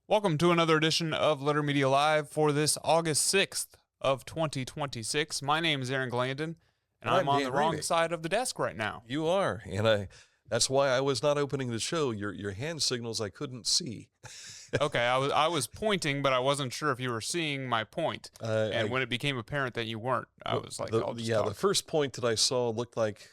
Welcome to another edition of Litter Media Live for this August 6th of 2026. My name is Aaron Glandon, and I'm on the wrong side of the desk right now. You are, and that's why I was not opening the show. Your hand signals I couldn't see. Okay, I was pointing, but I wasn't sure if you were seeing my point. And when it became apparent that you weren't, I was like, I'll just talk. The first point that I saw looked like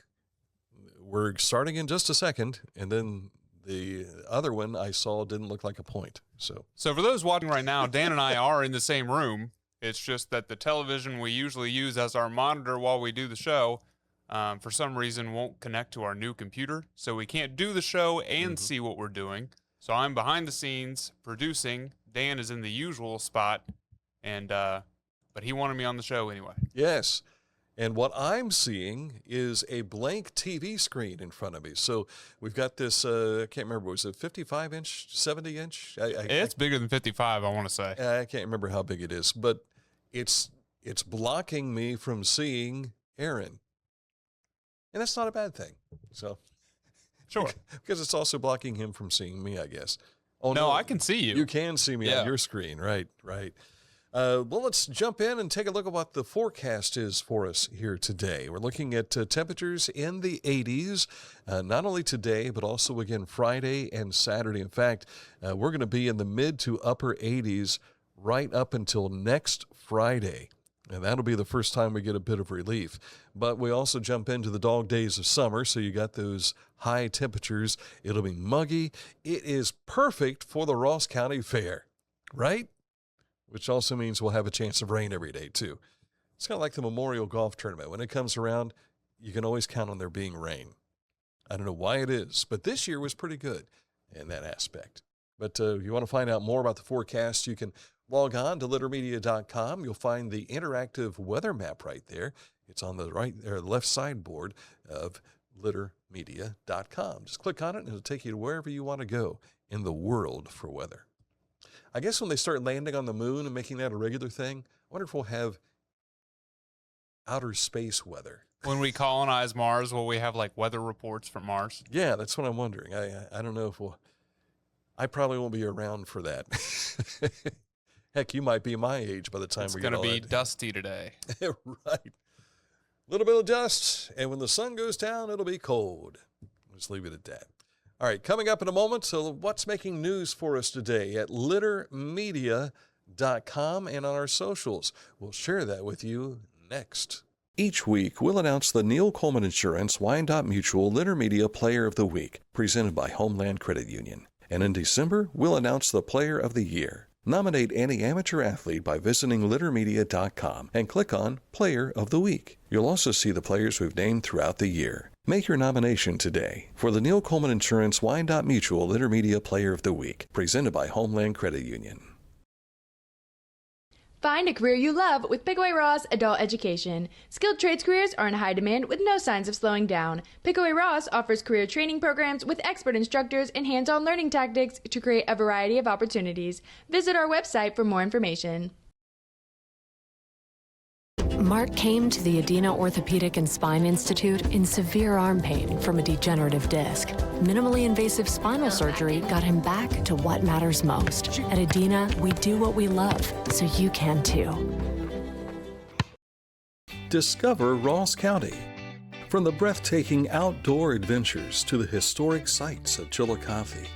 we're starting in just a second, and then the other one I saw didn't look like a point. So for those watching right now, Dan and I are in the same room. It's just that the television we usually use as our monitor while we do the show, for some reason, won't connect to our new computer. So we can't do the show and see what we're doing. So I'm behind the scenes producing. Dan is in the usual spot, and but he wanted me on the show anyway. Yes. And what I'm seeing is a blank TV screen in front of me. So we've got this, I can't remember, was it 55-inch, 70-inch? It's bigger than 55, I want to say. I can't remember how big it is, but it's blocking me from seeing Aaron. And that's not a bad thing. So sure. Because it's also blocking him from seeing me, I guess. Oh, no, I can see you. You can see me on your screen. Right. Well, let's jump in and take a look at what the forecast is for us here today. We're looking at temperatures in the 80s, not only today, but also again Friday and Saturday. In fact, we're going to be in the mid to upper 80s right up until next Friday. And that'll be the first time we get a bit of relief. But we also jump into the dog days of summer, so you got those high temperatures. It'll be muggy. It is perfect for the Ross County Fair, right? Which also means we'll have a chance of rain every day, too. It's kind of like the Memorial Golf Tournament. When it comes around, you can always count on there being rain. I don't know why it is, but this year was pretty good in that aspect. But if you want to find out more about the forecast, you can log on to littermedia.com. You'll find the interactive weather map right there. It's on the right or left sideboard of littermedia.com. Just click on it, and it'll take you to wherever you want to go in the world for weather. I guess when they start landing on the moon and making that a regular thing, I wonder if we'll have outer space weather. When we colonize Mars, will we have like weather reports from Mars? Yeah, that's what I'm wondering. I don't know if I probably won't be around for that. Heck, you might be my age by the time we get all that. It's going to be dusty today. Right. A little bit of dust, and when the sun goes down, it'll be cold. Let's leave it at that. All right, coming up in a moment, so what's making news for us today at littermedia.com and on our socials. We'll share that with you next. Each week, we'll announce the Neil Coleman Insurance Wyandotte Mutual Litter Media Player of the Week, presented by Homeland Credit Union. And in December, we'll announce the Player of the Year. Nominate any amateur athlete by visiting littermedia.com and click on Player of the Week. You'll also see the players we've named throughout the year. Make your nomination today for the Neil Coleman Insurance Wyandotte Mutual Litter Media Player of the Week, presented by Homeland Credit Union. Find a career you love with Pickaway Ross Adult Education. Skilled trades careers are in high demand with no signs of slowing down. Pickaway Ross offers career training programs with expert instructors and hands-on learning tactics to create a variety of opportunities. Visit our website for more information. Mark came to the Adina Orthopedic and Spine Institute in severe arm pain from a degenerative disc. Minimally invasive spinal surgery got him back to what matters most. At Adina, we do what we love, so you can too. Discover Ross County. From the breathtaking outdoor adventures to the historic sights of Chillicothe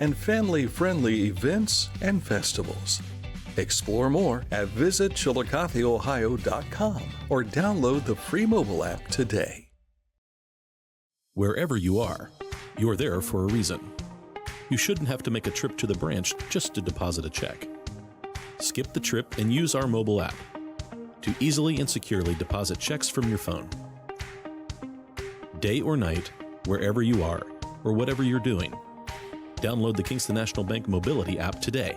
and family-friendly events and festivals. Explore more at visitchillicotheohio.com or download the free mobile app today. Wherever you are, you're there for a reason. You shouldn't have to make a trip to the branch just to deposit a check. Skip the trip and use our mobile app to easily and securely deposit checks from your phone. Day or night, wherever you are, or whatever you're doing, download the Kingston National Bank Mobility app today.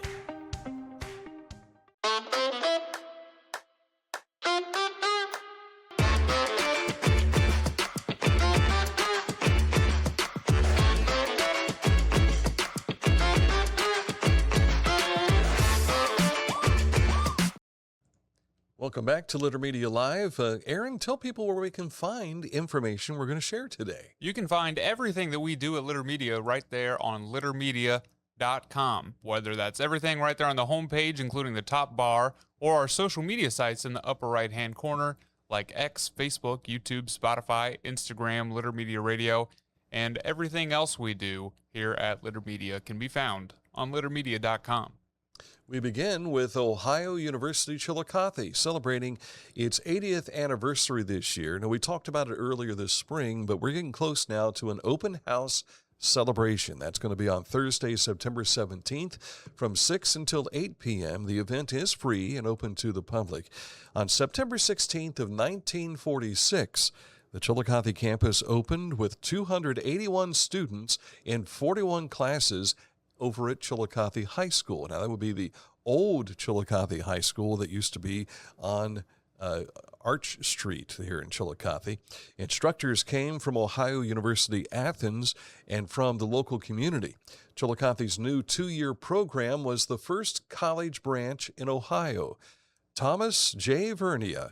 Welcome back to Litter Media Live. Aaron, tell people where we can find information we're going to share today. You can find everything that we do at Litter Media right there on littermedia.com. littlermedia.com. Whether that's everything right there on the homepage, including the top bar, or our social media sites in the upper right-hand corner, like X, Facebook, YouTube, Spotify, Instagram, Litter Media Radio, and everything else we do here at Litter Media can be found on littlermedia.com. We begin with Ohio University Chillicothe celebrating its 80th anniversary this year. Now, we talked about it earlier this spring, but we're getting close now to an open house celebration. That's going to be on Thursday, September 17th from 6 until 8 p.m. The event is free and open to the public. On September 16th of 1946, the Chillicothe campus opened with 281 students in 41 classes over at Chillicothe High School. Now, that would be the old Chillicothe High School that used to be on Arch Street here in Chillicothe. Instructors came from Ohio University Athens and from the local community. Chillicothe's new 2-year program was the first college branch in Ohio. Thomas J. Vernia,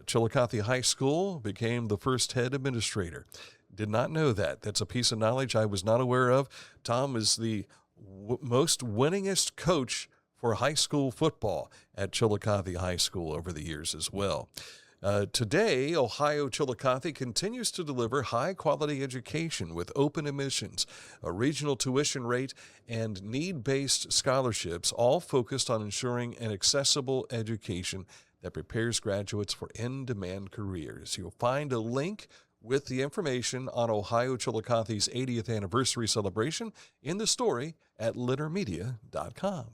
Chillicothe High School, became the first head administrator. Did not know that. That's a piece of knowledge I was not aware of. Tom is the most winningest coach for high school football at Chillicothe High School over the years as well. Today, Ohio Chillicothe continues to deliver high-quality education with open admissions, a regional tuition rate, and need-based scholarships, all focused on ensuring an accessible education that prepares graduates for in-demand careers. You'll find a link with the information on Ohio Chillicothe's 80th anniversary celebration in the story at littlermedia.com.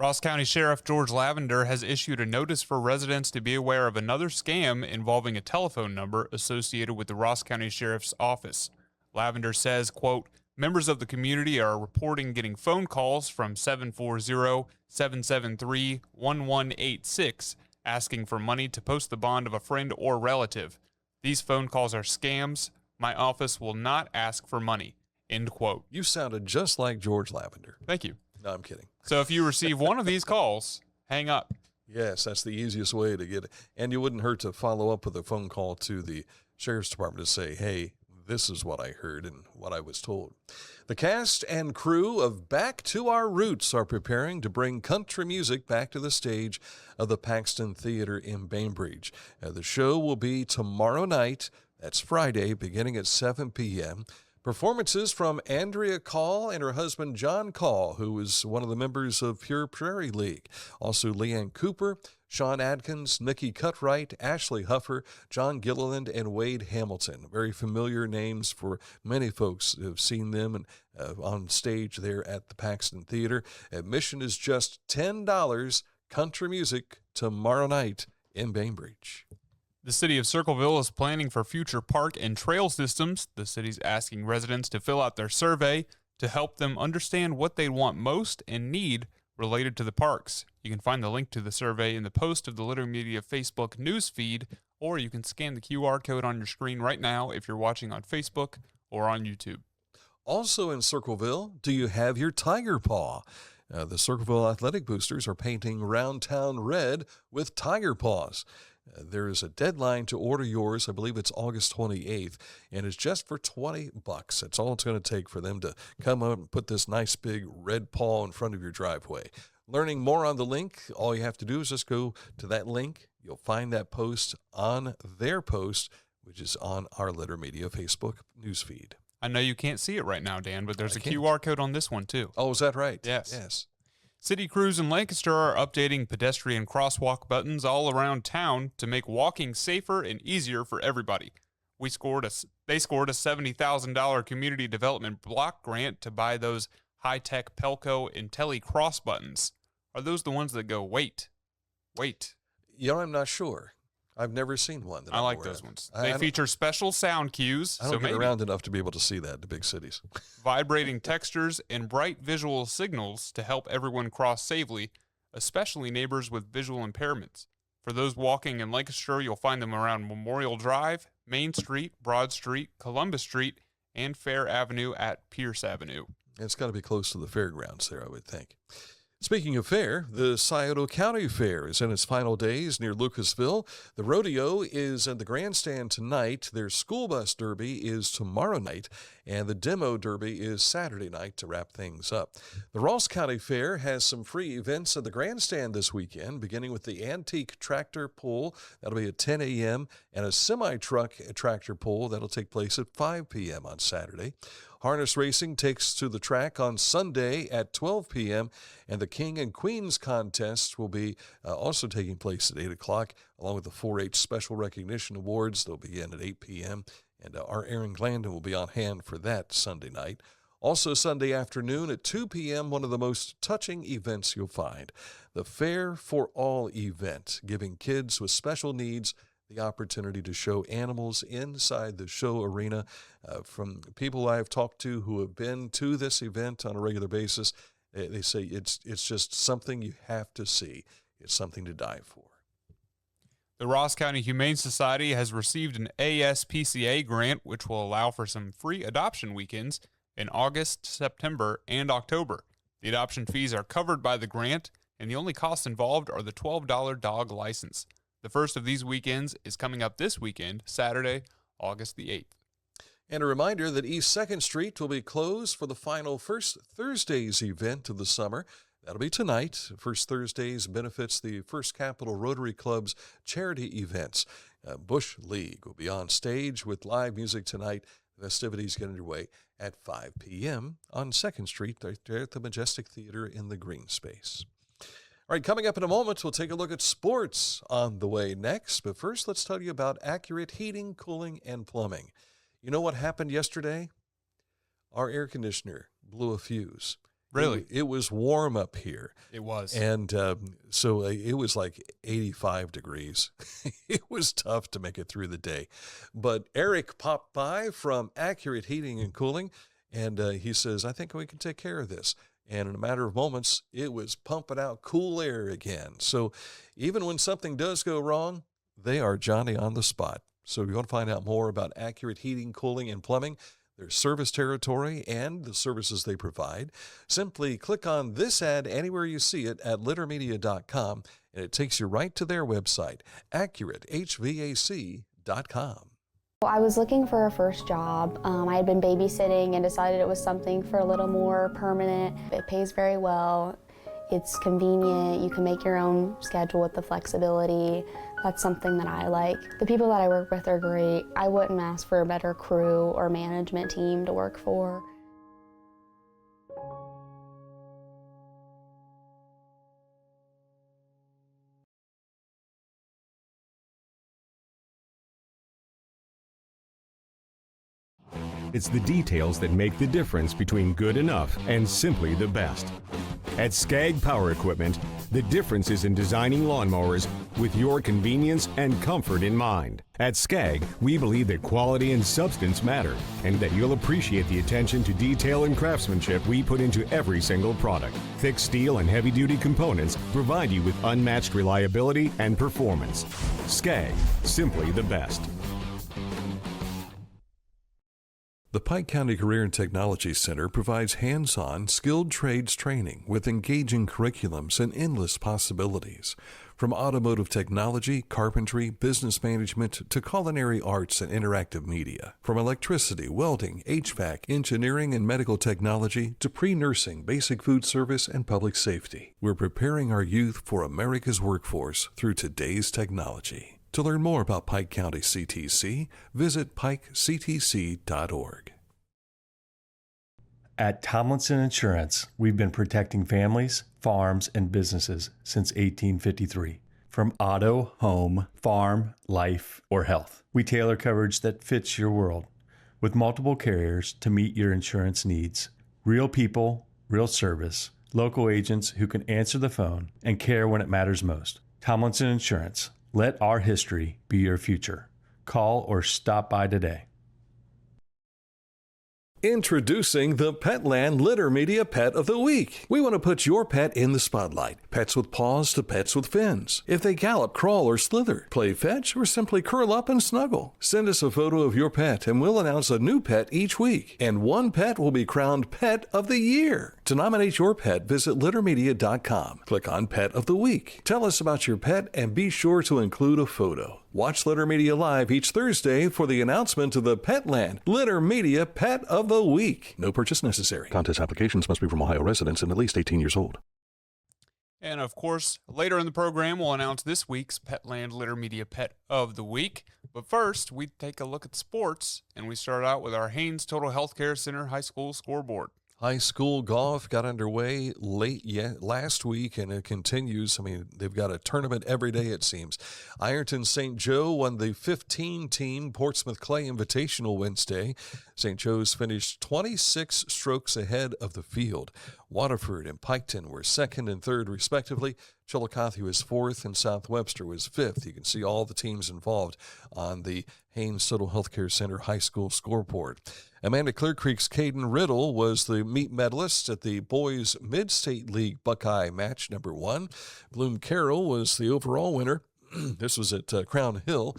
Ross County Sheriff George Lavender has issued a notice for residents to be aware of another scam involving a telephone number associated with the Ross County Sheriff's Office. Lavender says, quote, members of the community are reporting getting phone calls from 740-773-1186 asking for money to post the bond of a friend or relative. These phone calls are scams. My office will not ask for money. End quote. You sounded just like George Lavender. Thank you. No, I'm kidding. So if you receive one of these calls, hang up. Yes, that's the easiest way to get it. And you wouldn't hurt to follow up with a phone call to the Sheriff's Department to say, hey, this is what I heard and what I was told. The cast and crew of Back to Our Roots are preparing to bring country music back to the stage of the Paxton Theatre in Bainbridge. The show will be tomorrow night. That's Friday, beginning at 7 p.m. Performances from Andrea Call and her husband John Call, who is one of the members of Pure Prairie League. Also Leanne Cooper, Sean Adkins, Nikki Cutright, Ashley Huffer, John Gilliland, and Wade Hamilton. Very familiar names for many folks who have seen them and on stage there at the Paxton Theater. Admission is just $10. Country music tomorrow night in Bainbridge. The city of Circleville is planning for future park and trail systems. The city's asking residents to fill out their survey to help them understand what they want most and need related to the parks. You can find the link to the survey in the post of the Litter Media Facebook news feed, or you can scan the QR code on your screen right now if you're watching on Facebook or on YouTube. Also in Circleville, do you have your tiger paw? The Circleville Athletic Boosters are painting Round Town red with tiger paws. There is a deadline to order yours. I believe it's August 28th, and it's just for $20. That's all it's going to take for them to come up and put this nice big red paw in front of your driveway. Learning more on the link, all you have to do is just go to that link. You'll find that post on their post, which is on our Litter Media Facebook newsfeed. I know you can't see it right now, Dan, but there's a QR code on this one, too. Oh, is that right? Yes. City crews in Lancaster are updating pedestrian crosswalk buttons all around town to make walking safer and easier for everybody. They scored a $70,000 community development block grant to buy those high-tech Pelco Intelli cross buttons. Are those the ones that go, wait? You know, I'm not sure. I've never seen one. I like those ones. They feature special sound cues. I don't get around enough to be able to see that in the big cities. Vibrating textures and bright visual signals to help everyone cross safely, especially neighbors with visual impairments. For those walking in Lancaster, you'll find them around Memorial Drive, Main Street, Broad Street, Columbus Street, and Fair Avenue at Pierce Avenue. It's got to be close to the fairgrounds there, I would think. Speaking of fair, the Scioto County Fair is in its final days near Lucasville. The rodeo is at the grandstand tonight. Their school bus derby is tomorrow night. and the Demo Derby is Saturday night to wrap things up. The Ross County Fair has some free events at the grandstand this weekend, beginning with the Antique Tractor Pull. That'll be at 10 a.m., and a semi-truck tractor pull that'll take place at 5 p.m. on Saturday. Harness racing takes to the track on Sunday at 12 p.m., and the King and Queens contest will be also taking place at 8 o'clock, along with the 4-H Special Recognition Awards. They'll begin at 8 p.m., and our Aaron Glandon will be on hand for that Sunday night. Also Sunday afternoon at 2 p.m., one of the most touching events you'll find, the Fair for All event, giving kids with special needs the opportunity to show animals inside the show arena. From people I've talked to who have been to this event on a regular basis, they say it's just something you have to see. It's something to die for. The Ross County Humane Society has received an ASPCA grant, which will allow for some free adoption weekends in August, September, and October. The adoption fees are covered by the grant, and the only costs involved are the $12 dog license. The first of these weekends is coming up this weekend, Saturday, August the 8th. And a reminder that East 2nd Street will be closed for the final First Thursdays event of the summer. That'll be tonight. First Thursdays benefits the First Capital Rotary Club's charity events. Bush League will be on stage with live music tonight. The festivities get underway at 5 p.m. on 2nd Street, right there at the Majestic Theater in the green space. All right, coming up in a moment, we'll take a look at sports on the way next. But first, let's tell you about Accurate Heating, Cooling, and Plumbing. You know what happened yesterday? Our air conditioner blew a fuse. Really? It was warm up here. It was. And so it was like 85 degrees. It was tough to make it through the day. But Eric popped by from Accurate Heating and Cooling, and he says, I think we can take care of this. And in a matter of moments, it was pumping out cool air again. So even when something does go wrong, they are Johnny on the spot. So if you want to find out more about Accurate Heating, Cooling, and Plumbing, their service territory, and the services they provide, simply click on this ad anywhere you see it at littermedia.com, and it takes you right to their website, AccurateHVAC.com. I was looking for a first job. I had been babysitting and decided it was something for a little more permanent. It pays very well. It's convenient. You can make your own schedule with the flexibility. That's something that I like. The people that I work with are great. I wouldn't ask for a better crew or management team to work for. It's the details that make the difference between good enough and simply the best. At Skag Power Equipment, the difference is in designing lawnmowers with your convenience and comfort in mind. At Skag, we believe that quality and substance matter, and that you'll appreciate the attention to detail and craftsmanship we put into every single product. Thick steel and heavy-duty components provide you with unmatched reliability and performance. Skag, simply the best. The Pike County Career and Technology Center provides hands-on, skilled trades training with engaging curriculums and endless possibilities. From automotive technology, carpentry, business management, to culinary arts and interactive media. From electricity, welding, HVAC, engineering, and medical technology, to pre-nursing, basic food service, and public safety. We're preparing our youth for America's workforce through today's technology. To learn more about Pike County CTC, visit pikectc.org. At Tomlinson Insurance, we've been protecting families, farms, and businesses since 1853. From auto, home, farm, life, or health, we tailor coverage that fits your world with multiple carriers to meet your insurance needs. Real people, real service, local agents who can answer the phone and care when it matters most. Tomlinson Insurance. Let our history be your future. Call or stop by today. Introducing the Petland Litter Media Pet of the Week. We want to put your pet in the spotlight. Pets with paws to pets with fins. If they gallop, crawl, or slither, play fetch, or simply curl up and snuggle. Send us a photo of your pet and we'll announce a new pet each week. And one pet will be crowned Pet of the Year. To nominate your pet, visit littermedia.com. Click on Pet of the Week. Tell us about your pet and be sure to include a photo. Watch Litter Media Live each Thursday for the announcement of the Petland Litter Media Pet of the Week. No purchase necessary. Contest applications must be from Ohio residents and at least 18 years old. And of course, later in the program, we'll announce this week's Petland Litter Media Pet of the Week. But first, we take a look at sports, and we start out with our Haynes Total Healthcare Center High School scoreboard. High school golf got underway last week, and it continues. I mean, they've got a tournament every day, it seems. Ironton St. Joe won the 15-team Portsmouth Clay Invitational Wednesday. St. Joe's finished 26 strokes ahead of the field. Waterford and Piketon were second and third, respectively. Chillicothe was fourth, and South Webster was fifth. You can see all the teams involved on the Haynes Total Healthcare Center High School scoreboard. Amanda Clear Creek's Caden Riddle was the meet medalist at the Boys Mid-State League Buckeye match number 1. Bloom Carroll was the overall winner. This was at Crown Hill.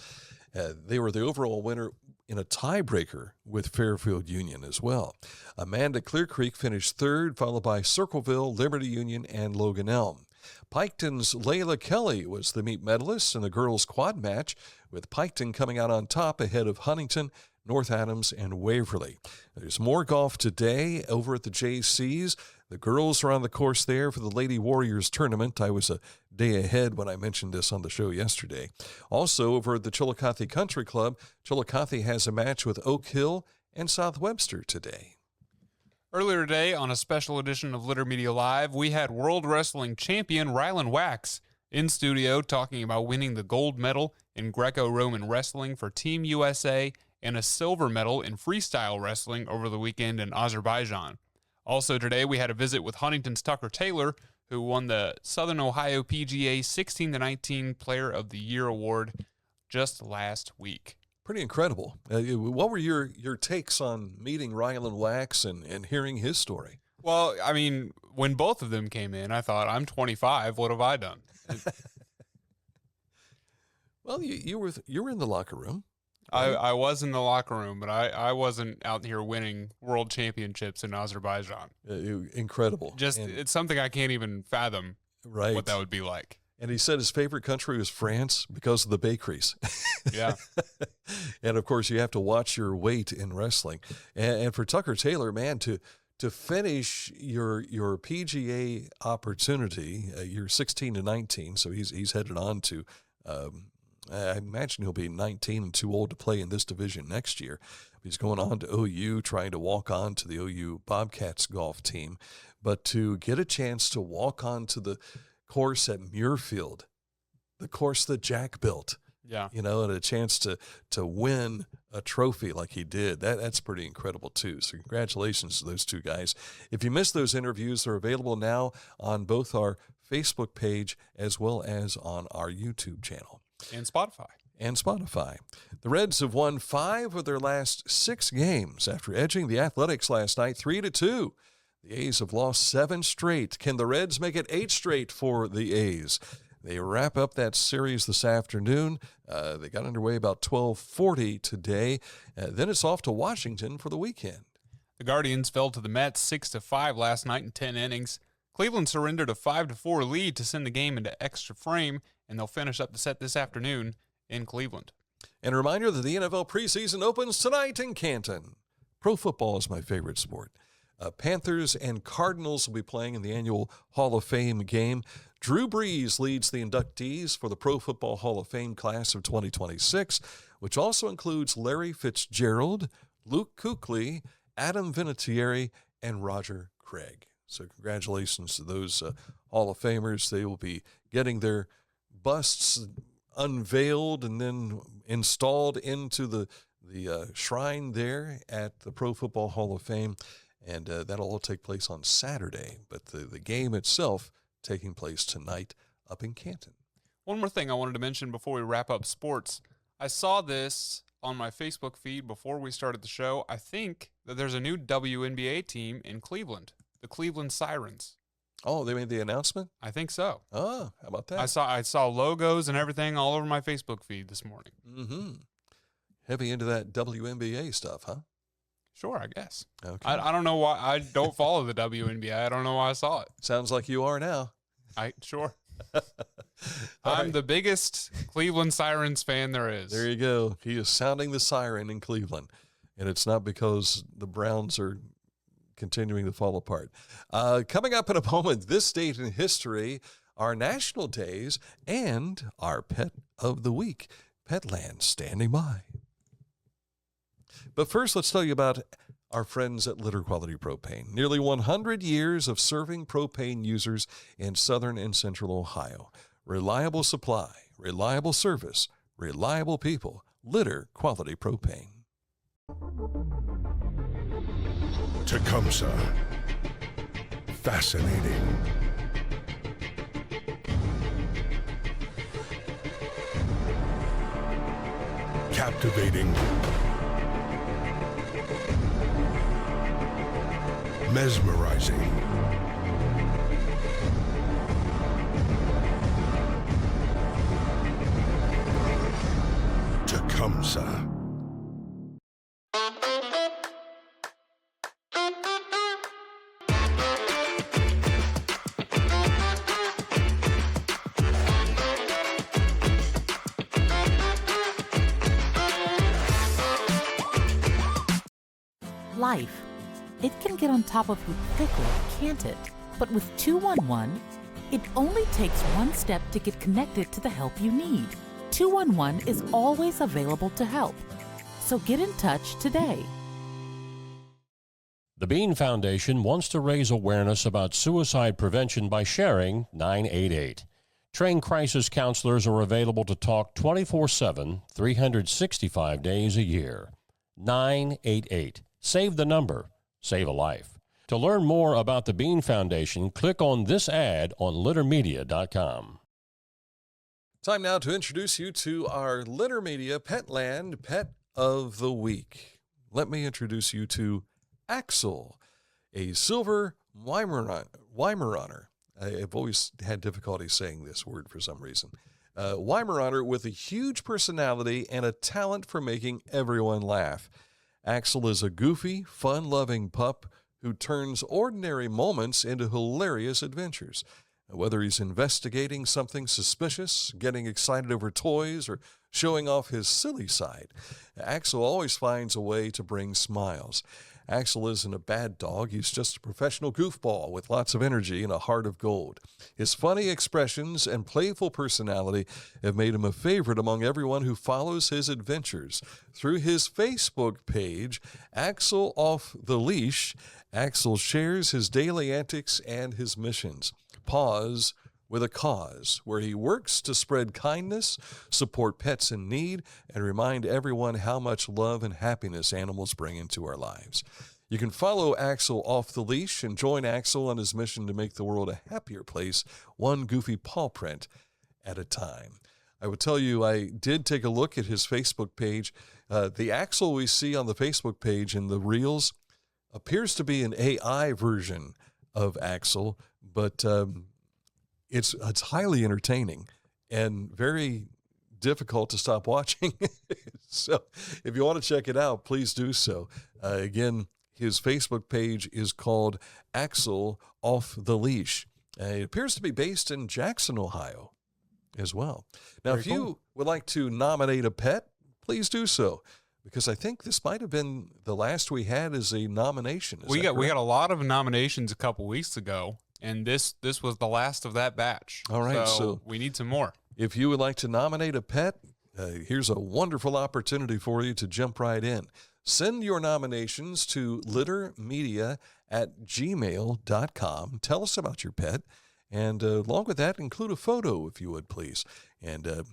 They were the overall winner in a tiebreaker with Fairfield Union as well. Amanda Clear Creek finished third, followed by Circleville, Liberty Union, and Logan Elm. Piketon's Layla Kelly was the meet medalist in the girls' quad match, with Piketon coming out on top ahead of Huntington, North Adams, and Waverly. There's more golf today over at the JCs. The girls are on the course there for the Lady Warriors tournament. I was a day ahead when I mentioned this on the show yesterday. Also, over at the Chillicothe Country Club, Chillicothe has a match with Oak Hill and South Webster today. Earlier today, on a special edition of Litter Media Live, we had World Wrestling Champion Rylan Wax in studio talking about winning the gold medal in Greco-Roman wrestling for Team USA and a silver medal in freestyle wrestling over the weekend in Azerbaijan. Also today, we had a visit with Huntington's Tucker Taylor, who won the Southern Ohio PGA 16-19 Player of the Year award just last week. Pretty incredible. What were your takes on meeting Rylan Wax and hearing his story? Well, I mean, when both of them came in, I thought, I'm 25. What have I done? Well, you were in the locker room. I was in the locker room, but I wasn't out here winning world championships in Azerbaijan. Incredible. It's something I can't even fathom what that would be like. And he said his favorite country was France because of the bakeries. Yeah. And, of course, you have to watch your weight in wrestling. And for Tucker Taylor, man, to finish your PGA opportunity, you're 16-19, so he's headed on to I imagine he'll be 19 and too old to play in this division next year. He's going on to OU, trying to walk on to the OU Bobcats golf team. But to get a chance to walk on to the course at Muirfield, the course that Jack built, and a chance to win a trophy like he did, that's pretty incredible too. So congratulations to those two guys. If you missed those interviews, they're available now on both our Facebook page as well as on our YouTube channel. And Spotify. The Reds have won 5 of their last 6 games after edging the Athletics last night 3-2. The A's have lost 7 straight. Can the Reds make it 8 straight for the A's? They wrap up that series this afternoon. They got underway about 12:40 today. Then it's off to Washington for the weekend. The Guardians fell to the Mets 6-5 last night in 10 innings. Cleveland surrendered a 5-4 lead to send the game into extra frame, and they'll finish up the set this afternoon in Cleveland. And a reminder that the NFL preseason opens tonight in Canton. Pro football is my favorite sport. Panthers and Cardinals will be playing in the annual Hall of Fame game. Drew Brees leads the inductees for the Pro Football Hall of Fame class of 2026, which also includes Larry Fitzgerald, Luke Kuechly, Adam Vinatieri, and Roger Craig. So congratulations to those Hall of Famers. They will be getting their busts unveiled and then installed into the shrine there at the Pro Football Hall of Fame. And that'll all take place on Saturday. But the game itself taking place tonight up in Canton. One more thing I wanted to mention before we wrap up sports. I saw this on my Facebook feed before we started the show. I think that there's a new WNBA team in Cleveland, the Cleveland Sirens. Oh, they made the announcement? I think so. Oh, how about that? I saw logos and everything all over my Facebook feed this morning. Mm-hmm. Heavy into that WNBA stuff, huh? Sure, I guess. Okay. I don't know why. I don't follow the WNBA. I don't know why I saw it. Sounds like you are now. Sure. I'm the biggest Cleveland Sirens fan there is. There you go. He is sounding the siren in Cleveland, and it's not because the Browns are continuing to fall apart. Coming up in a moment, this date in history, our national days, and our pet of the week. Petland standing by. But first, let's tell you about our friends at Litter Quality Propane. Nearly 100 years of serving propane users in southern and central Ohio. Reliable supply, reliable service, reliable people. Litter Quality Propane. Tecumseh. Fascinating. Captivating. Mesmerizing. Tecumseh. Life. It can get on top of you quickly, can't it? But with 211, it only takes one step to get connected to the help you need. 211 is always available to help. So get in touch today. The Bean Foundation wants to raise awareness about suicide prevention by sharing 988. Trained crisis counselors are available to talk 24/7, 365 days a year. 988. Save the number. Save a life. To learn more about the Bean Foundation, click on this ad on littermedia.com. Time now to introduce you to our Litter Media Petland Pet of the Week. Let me introduce you to Axel, a silver Weimaraner. I've always had difficulty saying this word for some reason. Weimaraner with a huge personality and a talent for making everyone laugh. Axel is a goofy, fun-loving pup who turns ordinary moments into hilarious adventures. Whether he's investigating something suspicious, getting excited over toys, or showing off his silly side, Axel always finds a way to bring smiles. Axel isn't a bad dog. He's just a professional goofball with lots of energy and a heart of gold. His funny expressions and playful personality have made him a favorite among everyone who follows his adventures. Through his Facebook page, Axel Off the Leash, Axel shares his daily antics and his missions. Pause with a cause, where he works to spread kindness, support pets in need, and remind everyone how much love and happiness animals bring into our lives. You can follow Axel Off the Leash and join Axel on his mission to make the world a happier place, one goofy paw print at a time. I would tell you, I did take a look at his Facebook page. The Axel we see on the Facebook page in the Reels appears to be an AI version of Axel, but it's highly entertaining and very difficult to stop watching. So if you want to check it out, please do so. Again, his Facebook page is called Axel Off the Leash. It appears to be based in Jackson, Ohio as well. Now, Very if you cool. would like to nominate a pet, please do so, because I think this might have been the last we had as a nomination. We got a lot of nominations a couple weeks ago, and this was the last of that batch. All right, so we need some more. If you would like to nominate a pet, here's a wonderful opportunity for you to jump right in. Send your nominations to littermedia@gmail.com. Tell us about your pet, and along with that, include a photo, if you would, please. And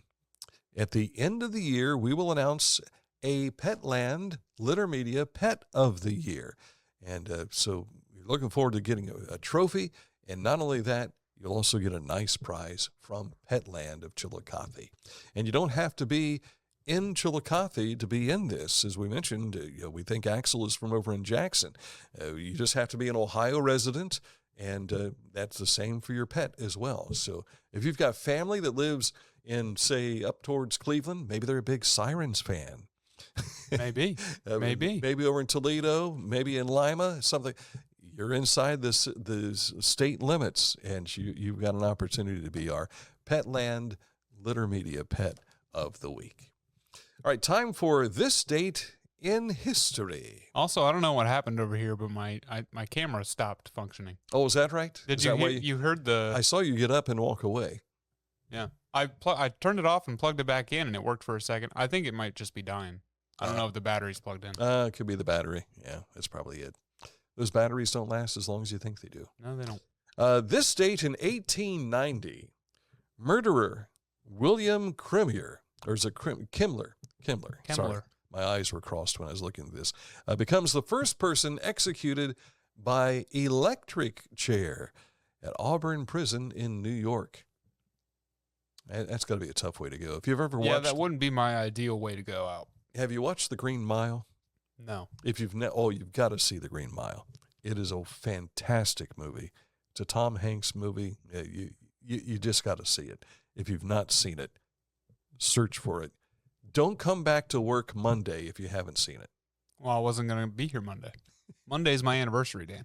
at the end of the year, we will announce a Petland Litter Media Pet of the Year. And so we're looking forward to getting a trophy. And not only that, you'll also get a nice prize from Petland of Chillicothe. And you don't have to be in Chillicothe to be in this. As we mentioned, we think Axel is from over in Jackson. You just have to be an Ohio resident, and that's the same for your pet as well. So if you've got family that lives in, say, up towards Cleveland, maybe they're a big Sirens fan. Maybe. Maybe over in Toledo, maybe in Lima, something. you're inside the state limits, and you've got an opportunity to be our Petland Litter Media Pet of the Week. All right, time for This Date in History. Also, I don't know what happened over here, but my camera stopped functioning. Oh, is that right? Did you you heard the... I saw you get up and walk away. Yeah. I turned it off and plugged it back in, and it worked for a second. I think it might just be dying. I don't know if the battery's plugged in. It could be the battery. Yeah, that's probably it. Those batteries don't last as long as you think they do. No, they don't. This date in 1890, murderer William Kimler, or is it Kimler? Sorry, my eyes were crossed when I was looking at this. Becomes the first person executed by electric chair at Auburn Prison in New York. That's got to be a tough way to go. If you've ever watched... Yeah, that wouldn't be my ideal way to go out. Have you watched The Green Mile? No. If you've you've got to see The Green Mile. It is a fantastic movie. It's a Tom Hanks movie. You just got to see it. If you've not seen it, search for it. Don't come back to work Monday if you haven't seen it. Well, I wasn't going to be here Monday. Monday's my anniversary, Dan.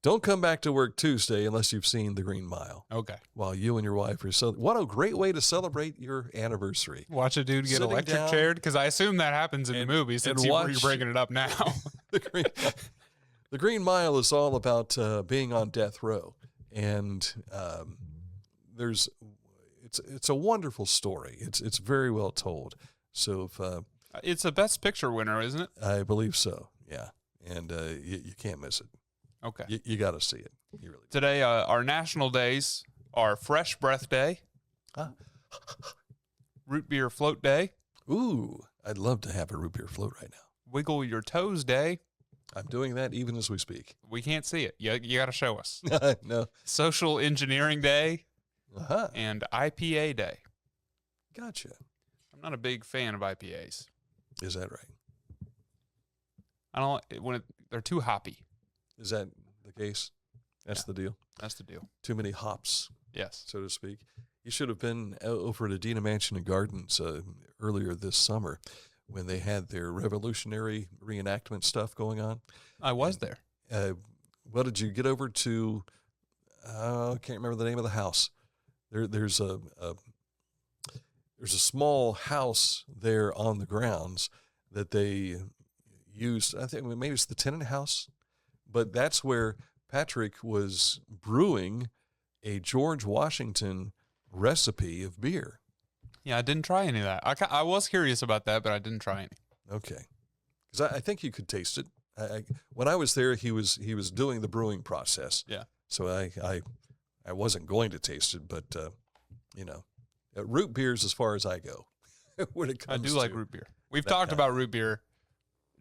Don't come back to work Tuesday unless you've seen The Green Mile. Okay. While you and your wife are what a great way to celebrate your anniversary. Watch a dude get electric chaired, because I assume that happens in the movie since you're bringing it up now. The Green Mile is all about being on death row, and it's a wonderful story. It's very well told. So it's a Best Picture winner, isn't it? I believe so. Yeah, and you can't miss it. Okay. You got to see it. You really do. Today, our national days are Fresh Breath Day, Root Beer Float Day. Ooh, I'd love to have a root beer float right now. Wiggle Your Toes Day. I'm doing that even as we speak. We can't see it. You got to show us. No. Social Engineering Day. Uh-huh. And IPA Day. Gotcha. I'm not a big fan of IPAs. Is that right? I don't they're too hoppy. Is that the case? That's the deal? That's the deal. Too many hops. Yes. So to speak. You should have been over at Adena Mansion and Gardens earlier this summer when they had their revolutionary reenactment stuff going on. I was there. What did you get over to? I can't remember the name of the house. There's a small house there on the grounds that they used. I think maybe it's the tenant house. But that's where Patrick was brewing a George Washington recipe of beer. Yeah, I didn't try any of that. I was curious about that, but I didn't try any. Okay. Because I think you could taste it. When I was there, he was doing the brewing process. Yeah. So I wasn't going to taste it, but, root beer's as far as I go when it comes I do like root beer. We've talked about root beer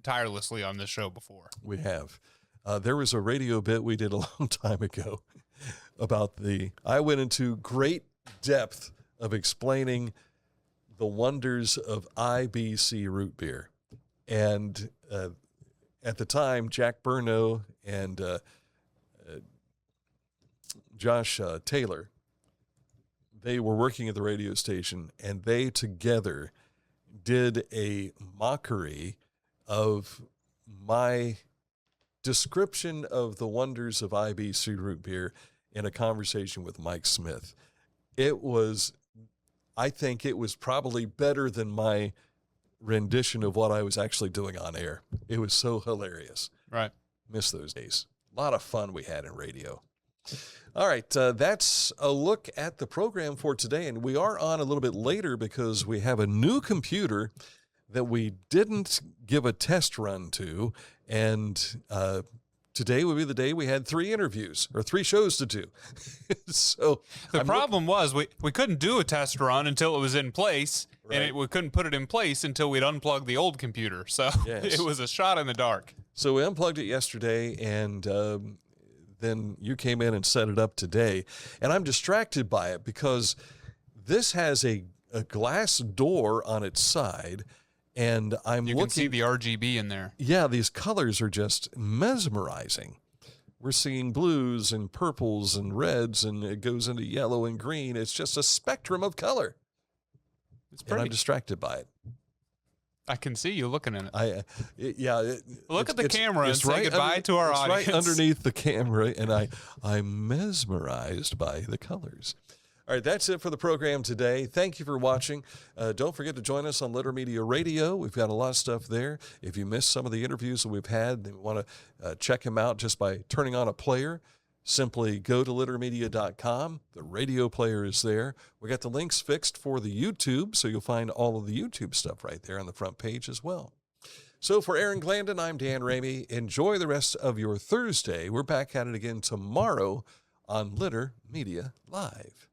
tirelessly on this show before. We have. There was a radio bit we did a long time ago about I went into great depth of explaining the wonders of IBC root beer. And at the time, Jack Burno and Josh Taylor, they were working at the radio station, and they together did a mockery of my description of the wonders of IBC root beer in a conversation with Mike Smith. I think it was probably better than my rendition of what I was actually doing on air. It was so hilarious. Right. Miss those days. A lot of fun we had in radio. All right, that's a look at the program for today, and we are on a little bit later because we have a new computer that we didn't give a test run to, and today would be the day we had 3 shows to do. So the problem was we couldn't do a test run until it was in place, right. And we couldn't put it in place until we'd unplugged the old computer. So It was a shot in the dark. So we unplugged it yesterday, and then you came in and set it up today, and I'm distracted by it because this has a glass door on its side. And you can see the RGB in there. Yeah, these colors are just mesmerizing. We're seeing blues and purples and reds, and it goes into yellow and green. It's just a spectrum of color. It's pretty. And I'm distracted by it. I can see you looking at it. Look at the camera and say goodbye to our audience. Right underneath the camera, and I'm mesmerized by the colors. All right, that's it for the program today. Thank you for watching. Don't forget to join us on Litter Media Radio. We've got a lot of stuff there. If you missed some of the interviews that we've had, and want to check them out just by turning on a player, simply go to littermedia.com. The radio player is there. We got the links fixed for the YouTube, so you'll find all of the YouTube stuff right there on the front page as well. So for Aaron Glandon, I'm Dan Ramey. Enjoy the rest of your Thursday. We're back at it again tomorrow on Litter Media Live.